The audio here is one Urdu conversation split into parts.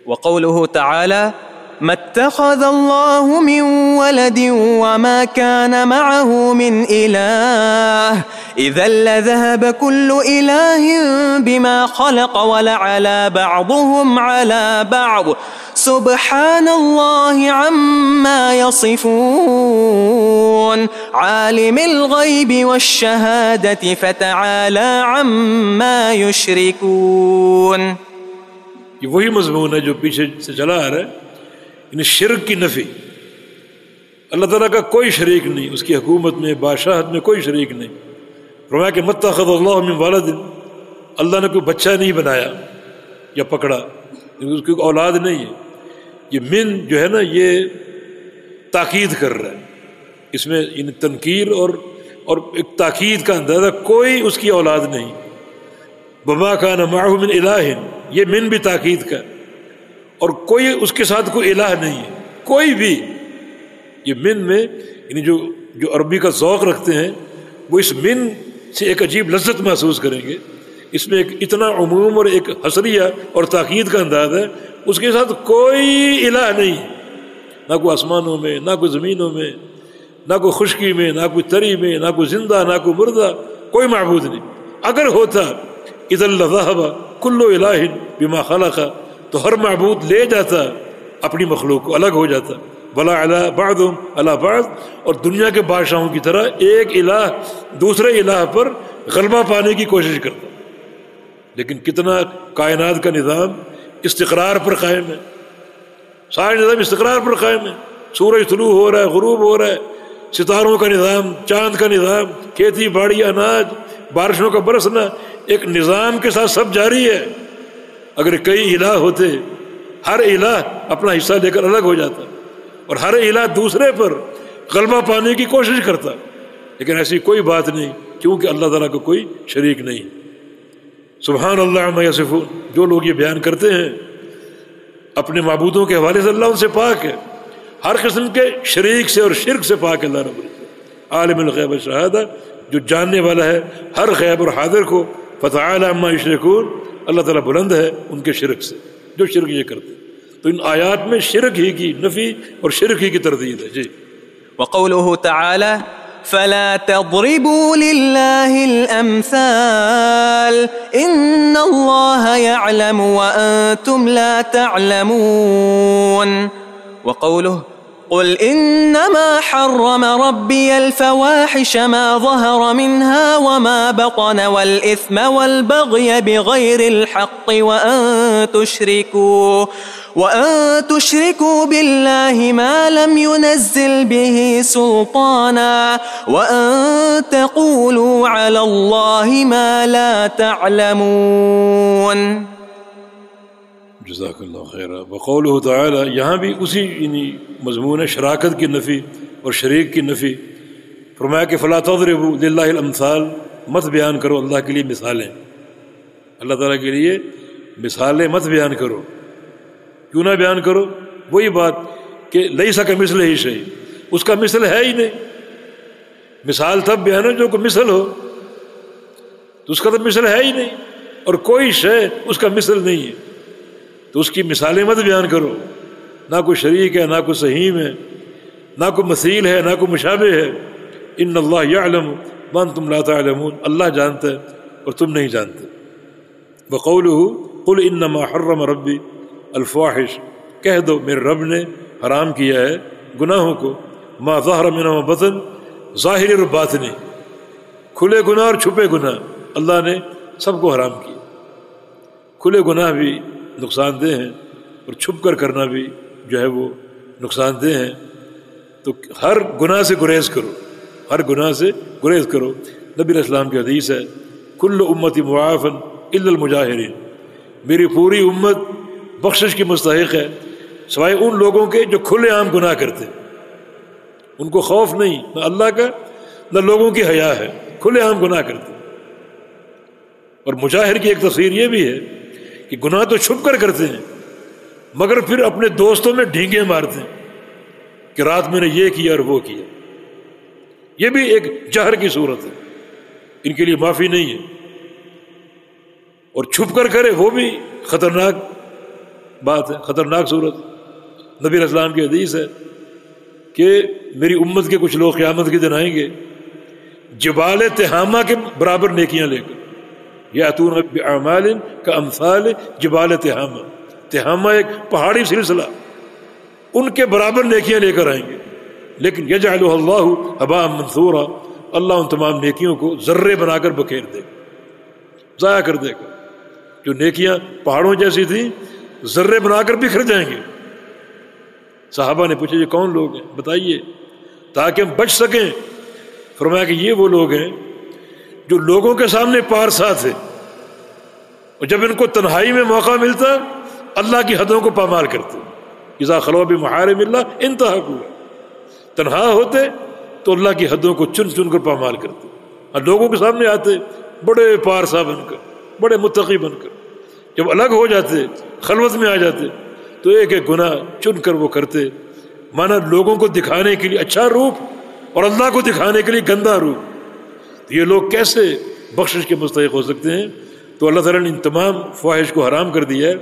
وقوله تعالى ما اتخذ الله من ولد وما كان معه من إله إذا لذهب كل إله بما خلق ولعلى بعضهم على بعض سبحان الله عما يصفون عالم الغيب والشهادة فتعالى عما يشركون. یہ وہی مضمون ہے جو پیچھے سے چلا آ رہا ہے، یعنی شرک کی نفی. اللہ تعالیٰ کا کوئی شریک نہیں، اس کی حکومت میں بادشاہت میں کوئی شریک نہیں. فرمایا کہ متخذ اللہ من ولد، اللہ نے کوئی بچہ نہیں بنایا یا پکڑا، اس کی اولاد نہیں ہے. یہ من جو ہے نا یہ تاکید کر رہا ہے، اس میں یعنی تنکیر اور ایک تاکید کا اندازہ، کوئی اس کی اولاد نہیں. وما کان معہ من الہ، یہ من بھی تاکید کا، اور کوئی اس کے ساتھ کوئی الہ نہیں ہے کوئی بھی. یہ من میں یعنی جو عربی کا ذوق رکھتے ہیں وہ اس من سے ایک عجیب لذت محسوس کریں گے. اس میں ایک اتنا عموم اور ایک حصریہ اور تاکید کا انداز ہے، اس کے ساتھ کوئی الہ نہیں، نہ کوئی آسمانوں میں، نہ کوئی زمینوں میں، نہ کوئی خشکی میں، نہ کوئی تری میں، نہ کوئی زندہ، نہ کوئی مردہ، کوئی معبود نہیں. اگر ہوتا اذا لذهب کل الہ بما خلق، تو ہر معبود لے جاتا اپنی مخلوق کو، الگ ہو جاتا. ولا علی بعضهم علی بعض، اور دنیا کے بادشاہوں کی طرح ایک الہ دوسرے الہ پر غلبہ پانے کی کوشش کرتا. لیکن کتنا کائنات کا نظام استقرار پر قائم ہے، سارا نظام استقرار پر قائم ہے. سورج طلوع ہو رہا ہے، غروب ہو رہا ہے، ستاروں کا نظام، چاند کا نظام، کھیتی باڑی، اناج، بارشوں کا برسنا، ایک نظام کے ساتھ سب جاری ہے. اگر کئی الہ ہوتے، ہر الہ اپنا حصہ لے کر الگ ہو جاتا اور ہر الہ دوسرے پر غلبہ پانے کی کوشش کرتا. لیکن ایسی کوئی بات نہیں، کیونکہ اللہ تعالیٰ کو کوئی شریک نہیں. سبحان اللہ عما یصفون. جو لوگ یہ بیان کرتے ہیں اپنے معبودوں کے حوالے سے، اللہ ان سے پاک ہے، ہر قسم کے شریک سے اور شرک سے پاک ہے. اللہ رب العزت عالم الغیب والشہادہ، جو جاننے والا ہے ہر غیب اور حاضر کو. فتعالی عما یشرکون، اللہ تعالیٰ بلند ہے ان کے شرک سے، جو شرک یہ کرتے. تو ان آیات میں شرک ہی کی نفی اور شرک ہی کی تردید ہے. جی. وقوله تعالى فلا تضربوا لله الأمثال إن الله يعلم وأنتم لا تعلمون. وقوله قل إنما حرم ربي الفواحش ما ظهر منها وما بطن والإثم والبغي بغير الحق وأن تشركوا بالله ما لم ينزل به سلطانا وأن تقولوا على الله ما لا تعلمون. جزاک اللہ خیر. وقولہ تعالی، یہاں بھی اسی یعنی مضمون شراکت کی نفی اور شریک کی نفی. فرمایا کہ فلا تضربوا للہ الامثال، مت بیان کرو اللہ کے لیے مثالیں، اللہ تعالیٰ کے لیے مثالیں مت بیان کرو. کیوں نہ بیان کرو؟ وہی بات کہ لیس کمثلہ شیء، اس کا مثل ہے ہی نہیں. مثال تب بیان ہو جو کوئی مثل ہو، تو اس کا تو مثل ہے ہی نہیں، اور کوئی شے اس کا مثل نہیں ہے. تو اس کی مثالیں مت بیان کرو. نہ کوئی شریک ہے، نہ کوئی سہیم ہے، نہ کوئی مثیل ہے، نہ کوئی مشابہ ہے. ان اللہ یعلم وانتم لا تعلمون، اللہ جانتا ہے اور تم نہیں جانتے. وقولہ قل انما حرم ربی الفواحش، کہہ دو میرے رب نے حرام کیا ہے گناہوں کو، ما ظہر منہا و بطن، ظاہری اور باطنی، کھلے گناہ اور چھپے گناہ اللہ نے سب کو حرام کیا. کھلے گناہ بھی نقصان دہ ہیں اور چھپ کر کرنا بھی جو ہے وہ نقصان دہ ہیں. تو ہر گناہ سے گریز کرو، ہر گناہ سے گریز کرو. نبی علیہ السلام کی حدیث ہے کل امتی معافن الا المجاہرین، میری پوری امت بخشش کی مستحق ہے سوائے ان لوگوں کے جو کھلے عام گناہ کرتے ہیں. ان کو خوف نہیں نہ اللہ کا نہ لوگوں کی حیا ہے، کھلے عام گناہ کرتے ہیں. اور مجاہر کی ایک تفسیر یہ بھی ہے کہ گناہ تو چھپ کر کرتے ہیں مگر پھر اپنے دوستوں میں ڈھینگے مارتے ہیں کہ رات میں نے یہ کیا اور وہ کیا. یہ بھی ایک جہر کی صورت ہے، ان کے لیے معافی نہیں ہے. اور چھپ کر کرے وہ بھی خطرناک بات ہے، خطرناک صورت۔ نبی علیہ السلام کی حدیث ہے کہ میری امت کے کچھ لوگ قیامت کے دن آئیں گے جبال تہامہ کے برابر نیکیاں لے کر، یاتون باعمال کامثال جبال تہامہ، تہامہ ایک پہاڑی سلسلہ، ان کے برابر نیکیاں لے کر آئیں گے، لیکن یجعلہ اللہ ھباء منثورا، اللہ ان تمام نیکیوں کو ذرے بنا کر بکھیر دے گا، ضائع کر دے گا۔ جو نیکیاں پہاڑوں جیسی تھیں ذرے بنا کر بکھر جائیں گے۔ صحابہ نے پوچھا یہ کون لوگ ہیں بتائیے تاکہ ہم بچ سکیں۔ فرمایا کہ یہ وہ لوگ ہیں جو لوگوں کے سامنے پارسا تھے، اور جب ان کو تنہائی میں موقع ملتا اللہ کی حدوں کو پامال کرتے، اذا خلو بمحارم اللہ انتہکوا، تنہا ہوتے تو اللہ کی حدوں کو چن چن کر پامال کرتے، اور لوگوں کے سامنے آتے بڑے پارسا بن کر، بڑے متقی بن کر، جب الگ ہو جاتے خلوت میں آ جاتے تو ایک ایک گناہ چن کر وہ کرتے، مانا لوگوں کو دکھانے کے لیے اچھا روپ اور اللہ کو دکھانے کے لیے گندا روپ۔ یہ لوگ کیسے بخشش کے مستحق ہو سکتے ہیں؟ تو اللہ تعالیٰ نے ان تمام فواحش کو حرام کر دیا ہے،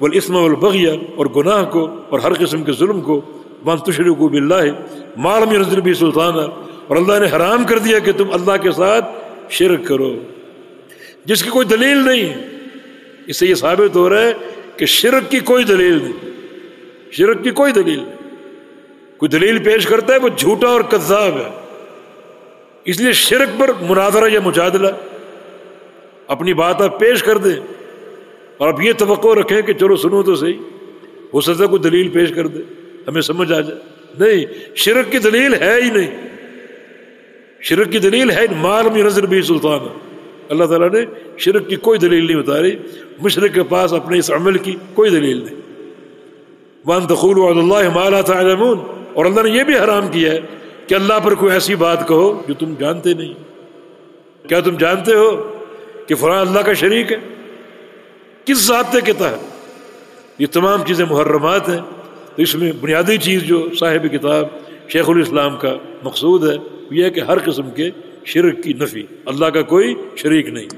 والاثم والبغی، اور گناہ کو اور ہر قسم کے ظلم کو، وان تشرکوا باللہ ما لم ينزل به سلطانا، اور اللہ نے حرام کر دیا کہ تم اللہ کے ساتھ شرک کرو جس کی کوئی دلیل نہیں۔ اس سے یہ ثابت ہو رہا ہے کہ شرک کی کوئی دلیل نہیں، شرک کی کوئی دلیل نہیں۔ کوئی دلیل پیش کرتا ہے وہ جھوٹا اور کذاب ہے، اس لیے شرک پر مناظرہ یا مجادلہ، اپنی بات آپ پیش کر دیں اور آپ یہ توقع رکھیں کہ چلو سنو تو صحیح، ہو سکتا ہے کوئی دلیل پیش کر دے ہمیں سمجھ آ جائے، نہیں، شرک کی دلیل ہے ہی نہیں، شرک کی دلیل ہے ما لم ينزل به سلطان، اللہ تعالیٰ نے شرک کی کوئی دلیل نہیں اتاری، مشرک کے پاس اپنے اس عمل کی کوئی دلیل نہیں۔ وَأَن تَقُولُوا عَلَى اللَّهِ مَا لَا تَعْلَمُونَ، اور اللہ نے یہ بھی حرام کیا ہے کہ اللہ پر کوئی ایسی بات کہو جو تم جانتے نہیں۔ کیا تم جانتے ہو کہ فلاں اللہ کا شریک ہے؟ کس ضابطے کے تحت؟ یہ تمام چیزیں محرمات ہیں۔ تو اس میں بنیادی چیز جو صاحب کتاب شیخ الاسلام کا مقصود ہے یہ ہے کہ ہر قسم کے شرک کی نفی، اللہ کا کوئی شریک نہیں۔